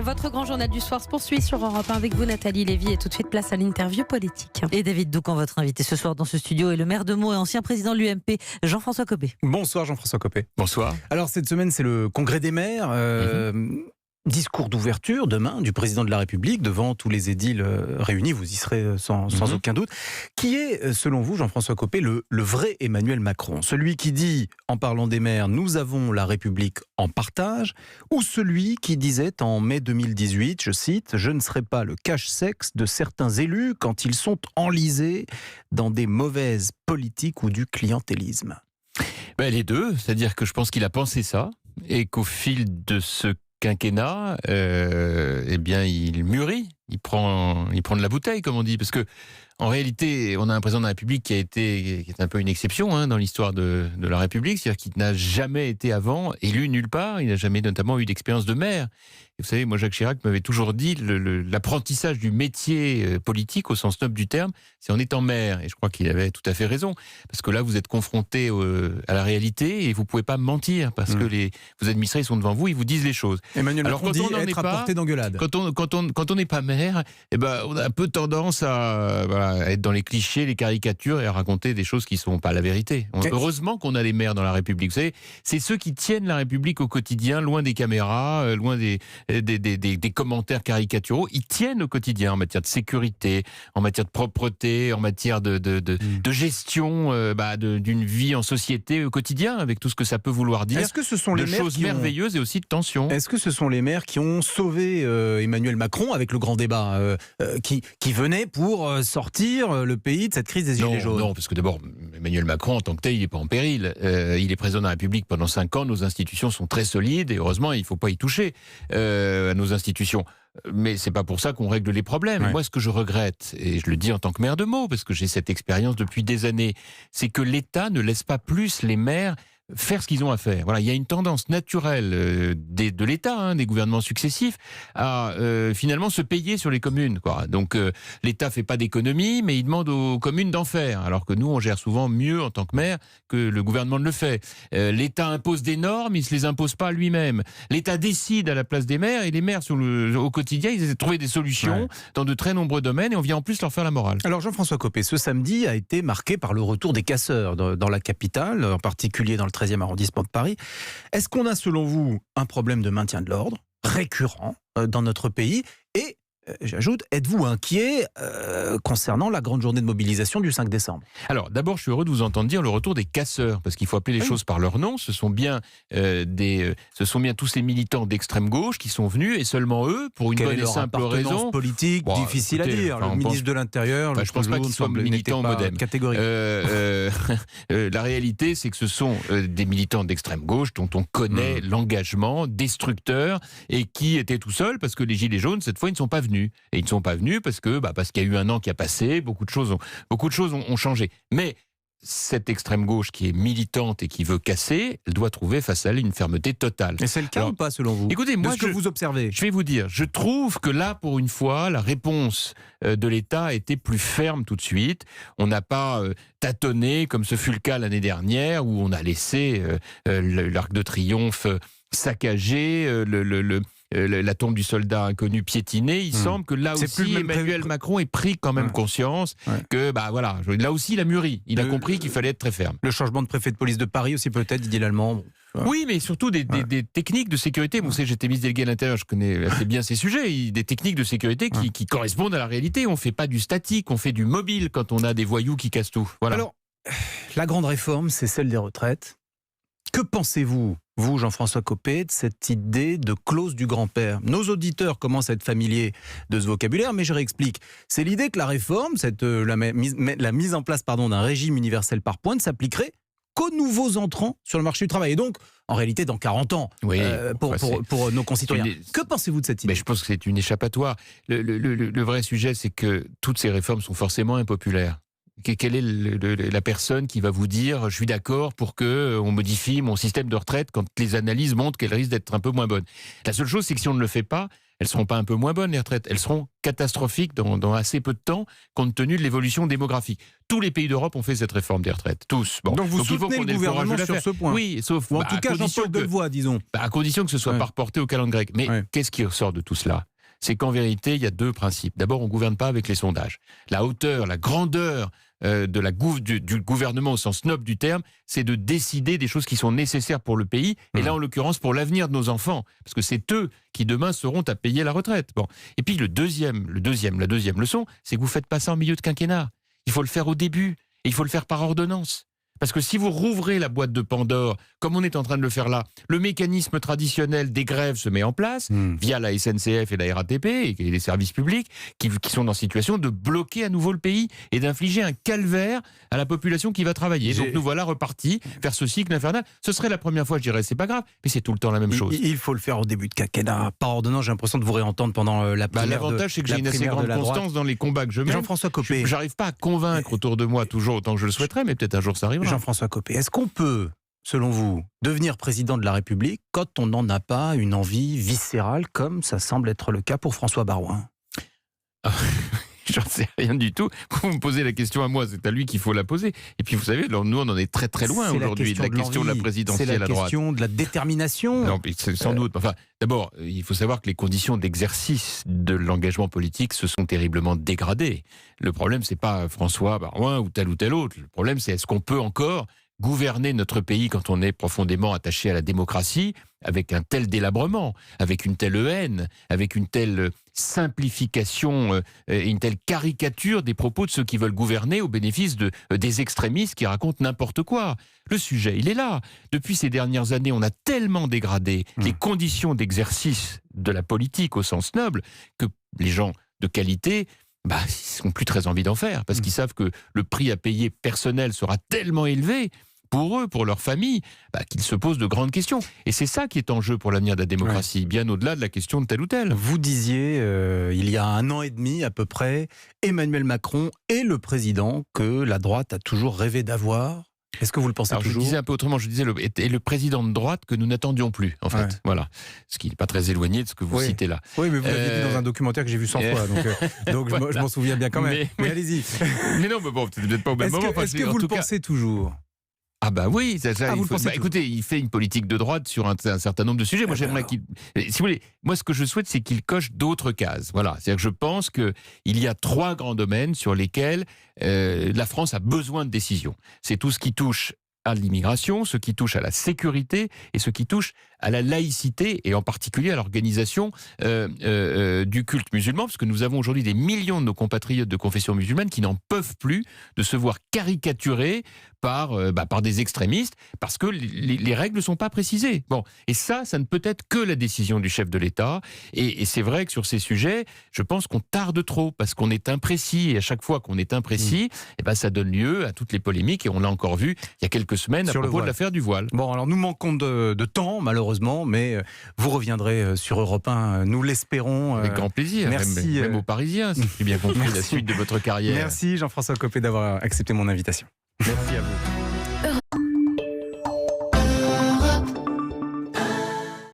Votre grand journal du soir se poursuit sur Europe 1 avec vous, Nathalie Lévy, et tout de suite place à l'interview politique. Et David Doucan, votre invité ce soir dans ce studio, est le maire de Meaux et ancien président de l'UMP, Jean-François Copé. Bonsoir Jean-François Copé. Bonsoir. Alors cette semaine c'est le congrès des maires. Discours d'ouverture demain du président de la République devant tous les édiles réunis, vous y serez sans aucun doute. Qui est, selon vous, Jean-François Copé, le vrai Emmanuel Macron? Celui qui dit, en parlant des maires, nous avons la République en partage, ou celui qui disait en mai 2018, je cite, je ne serai pas le cache-sexe de certains élus quand ils sont enlisés dans des mauvaises politiques ou du clientélisme? Les deux, c'est-à-dire que je pense qu'il a pensé ça, et qu'au fil de ce quinquennat, il mûrit, il prend de la bouteille, comme on dit, parce que en réalité, on a un président de la République qui est un peu une exception dans l'histoire de la République, c'est-à-dire qu'il n'a jamais été avant élu nulle part, il n'a jamais notamment eu d'expérience de maire. Et vous savez, moi, Jacques Chirac m'avait toujours dit l'apprentissage du métier politique, au sens noble du terme, c'est en étant maire. Et je crois qu'il avait tout à fait raison, parce que là, vous êtes confronté à la réalité et vous ne pouvez pas mentir, parce que vos administrés sont devant vous, ils vous disent les choses. Emmanuel Macron dit être à portée d'engueulade. Quand on n'est pas maire, on a un peu tendance à être dans les clichés, les caricatures et à raconter des choses qui ne sont pas la vérité. Heureusement qu'on a les maires dans la République. Vous savez, c'est ceux qui tiennent la République au quotidien, loin des caméras, loin des commentaires caricaturaux. Ils tiennent au quotidien en matière de sécurité, en matière de propreté, en matière de gestion d'une vie en société au quotidien, avec tout ce que ça peut vouloir dire. Est-ce que ce sont les maires choses merveilleuses et aussi de tensions? Est-ce que ce sont les maires qui ont sauvé Emmanuel Macron avec le grand débat, qui venait pour sortir le pays de cette crise des Gilets jaunes? Non, parce que d'abord, Emmanuel Macron, en tant que tel, il n'est pas en péril. Il est président de la République pendant 5 ans, nos institutions sont très solides, et heureusement, il ne faut pas y toucher à nos institutions. Mais c'est pas pour ça qu'on règle les problèmes. Ouais. Moi, ce que je regrette, et je le dis en tant que maire de Meaux, parce que j'ai cette expérience depuis des années, c'est que l'État ne laisse pas plus les maires faire ce qu'ils ont à faire. Voilà, il y a une tendance naturelle de l'État, des gouvernements successifs, à finalement se payer sur les communes, quoi. Donc l'État fait pas d'économie, mais il demande aux communes d'en faire, alors que nous, on gère souvent mieux en tant que maire que le gouvernement ne le fait. L'État impose des normes, il se les impose pas lui-même. L'État décide à la place des maires, et les maires au quotidien, ils essaient de trouver des solutions dans de très nombreux domaines, et on vient en plus leur faire la morale. Alors Jean-François Copé, ce samedi a été marqué par le retour des casseurs dans la capitale, en particulier dans le 13e arrondissement de Paris. Est-ce qu'on a, selon vous, un problème de maintien de l'ordre récurrent dans notre pays? Et, j'ajoute, êtes-vous inquiet concernant la grande journée de mobilisation du 5 décembre? Alors, d'abord, je suis heureux de vous entendre dire le retour des casseurs, parce qu'il faut appeler les choses par leur nom. Ce sont bien tous ces militants d'extrême gauche qui sont venus, et seulement eux, pour une bonne et simple raison politique, difficile à dire. Le ministre de l'Intérieur, je ne pense pas qu'ils soient militants modem. La réalité, c'est que ce sont des militants d'extrême gauche dont on connaît l'engagement destructeur, et qui étaient tout seuls, parce que les Gilets jaunes, cette fois, ils ne sont pas venus. Et ils ne sont pas venus parce qu'il y a eu un an qui a passé, beaucoup de choses ont changé. Mais cette extrême gauche qui est militante et qui veut casser, elle doit trouver face à elle une fermeté totale. Et c'est le cas ou pas, selon vous? Écoutez, moi, ce que vous observez. Je vais vous dire, je trouve que là, pour une fois, la réponse de l'État a été plus ferme tout de suite. On n'a pas tâtonné, comme ce fut le cas l'année dernière, où on a laissé l'Arc de Triomphe saccagé, la tombe du soldat inconnu piétinée. Il semble que là aussi, Emmanuel Macron ait pris quand même conscience que, là aussi, il a mûri. Il a compris qu'il fallait être très ferme. Le changement de préfet de police de Paris aussi, peut-être, Didier Lallement. Oui, mais surtout des techniques de sécurité. Vous savez, j'étais ministre délégué à l'Intérieur, je connais assez bien ces sujets. Des techniques de sécurité qui correspondent à la réalité. On ne fait pas du statique, on fait du mobile quand on a des voyous qui cassent tout. Voilà. Alors, la grande réforme, c'est celle des retraites. Que pensez-vous, Jean-Françoa Copé, de cette idée de clause du grand-père? Nos auditeurs commencent à être familiers de ce vocabulaire, mais je réexplique. C'est l'idée que la réforme, la mise en place d'un régime universel par points, ne s'appliquerait qu'aux nouveaux entrants sur le marché du travail. Et donc, en réalité, dans 40 ans, pour nos concitoyens. Que pensez-vous de cette idée? Je pense que c'est une échappatoire. Le vrai sujet, c'est que toutes ces réformes sont forcément impopulaires. Quelle est la personne qui va vous dire « je suis d'accord pour qu'on modifie mon système de retraite » quand les analyses montrent qu'elle risque d'être un peu moins bonne? La seule chose, c'est que si on ne le fait pas, elles ne seront pas un peu moins bonnes, les retraites. Elles seront catastrophiques dans assez peu de temps, compte tenu de l'évolution démographique. Tous les pays d'Europe ont fait cette réforme des retraites. Tous. Bon. Donc vous soutenez le gouvernement sur ce point? Oui, sauf... Ou en tout cas, Jean-Paul Delevoye, disons. À condition que ce soit pas reporté au calendrier grec. Mais qu'est-ce qui ressort de tout cela? C'est qu'en vérité, il y a deux principes. D'abord, on ne gouverne pas avec les sondages. La hauteur, la grandeur du gouvernement au sens noble du terme, c'est de décider des choses qui sont nécessaires pour le pays, et là, en l'occurrence, pour l'avenir de nos enfants, parce que c'est eux qui, demain, seront à payer la retraite. Bon. Et puis, la deuxième leçon, c'est que vous ne faites pas ça en milieu de quinquennat. Il faut le faire au début, et il faut le faire par ordonnance. Parce que si vous rouvrez la boîte de Pandore, comme on est en train de le faire là, le mécanisme traditionnel des grèves se met en place via la SNCF et la RATP et les services publics qui sont en situation de bloquer à nouveau le pays et d'infliger un calvaire à la population qui va travailler. Donc nous voilà repartis vers ce cycle infernal. Ce serait la première fois, je dirais, c'est pas grave, mais c'est tout le temps la même chose. Il faut le faire au début de quinquennat. Par ordonnance, j'ai l'impression de vous réentendre pendant la primaire. L'avantage, c'est que j'ai une assez grande constance dans les combats que je mène. Jean-François Copé. J'arrive pas à convaincre autour de moi toujours autant que je le souhaiterais, mais peut-être un jour ça arrivera. Jean-François Copé, est-ce qu'on peut, selon vous, devenir président de la République quand on n'en a pas une envie viscérale, comme ça semble être le cas pour François Baroin? J'en sais rien du tout. Vous me posez la question à moi, c'est à lui qu'il faut la poser. Et puis vous savez, nous on en est très très loin aujourd'hui de la question de la présidentielle à droite. C'est la question de la détermination. Non, sans doute. Enfin, d'abord, il faut savoir que les conditions d'exercice de l'engagement politique se sont terriblement dégradées. Le problème, c'est pas François Baroin ou tel autre. Le problème, c'est est-ce qu'on peut encore gouverner notre pays quand on est profondément attaché à la démocratie, avec un tel délabrement, avec une telle haine, avec une telle simplification et une telle caricature des propos de ceux qui veulent gouverner au bénéfice des extrémistes qui racontent n'importe quoi. Le sujet, il est là. Depuis ces dernières années, on a tellement dégradé les conditions d'exercice de la politique au sens noble que les gens de qualité... ils n'ont plus très envie d'en faire, parce qu'ils savent que le prix à payer personnel sera tellement élevé pour eux, pour leur famille, qu'ils se posent de grandes questions. Et c'est ça qui est en jeu pour l'avenir de la démocratie, bien au-delà de la question de tel ou tel. Vous disiez, il y a 1 an et demi à peu près, Emmanuel Macron est le président que la droite a toujours rêvé d'avoir. Est-ce que vous le pensez toujours? Je disais un peu autrement, je disais le président de droite que nous n'attendions plus, en fait. Ouais. Voilà. Ce qui n'est pas très éloigné de ce que vous citez là. Oui, mais vous l'avez dit dans un documentaire que j'ai vu 100 fois, donc voilà. je m'en souviens bien quand même. Mais allez-y. Mais non, mais bon, peut-être pas au même moment. Est-ce que vous le pensez toujours? Ah oui, écoutez, il fait une politique de droite sur un certain nombre de sujets. Moi, j'aimerais qu'il... Si vous voulez, moi, ce que je souhaite, c'est qu'il coche d'autres cases. Voilà, c'est-à-dire que je pense qu'il y a 3 grands domaines sur lesquels la France a besoin de décisions. C'est tout ce qui touche à l'immigration, ce qui touche à la sécurité et ce qui touche à la laïcité et en particulier à l'organisation du culte musulman, parce que nous avons aujourd'hui des millions de nos compatriotes de confession musulmane qui n'en peuvent plus de se voir caricaturés par des extrémistes parce que les règles ne sont pas précisées. Bon, et ça ne peut être que la décision du chef de l'État. Et c'est vrai que sur ces sujets, je pense qu'on tarde trop parce qu'on est imprécis. Et à chaque fois qu'on est imprécis, ça donne lieu à toutes les polémiques. Et on l'a encore vu il y a quelques semaines à propos de l'affaire du voile. Bon, alors nous manquons de temps, malheureusement, mais vous reviendrez sur Europe 1, nous l'espérons. Avec grand plaisir. Merci. Même aux Parisiens, si j'ai bien compris la suite de votre carrière. Merci Jean-François Copé d'avoir accepté mon invitation.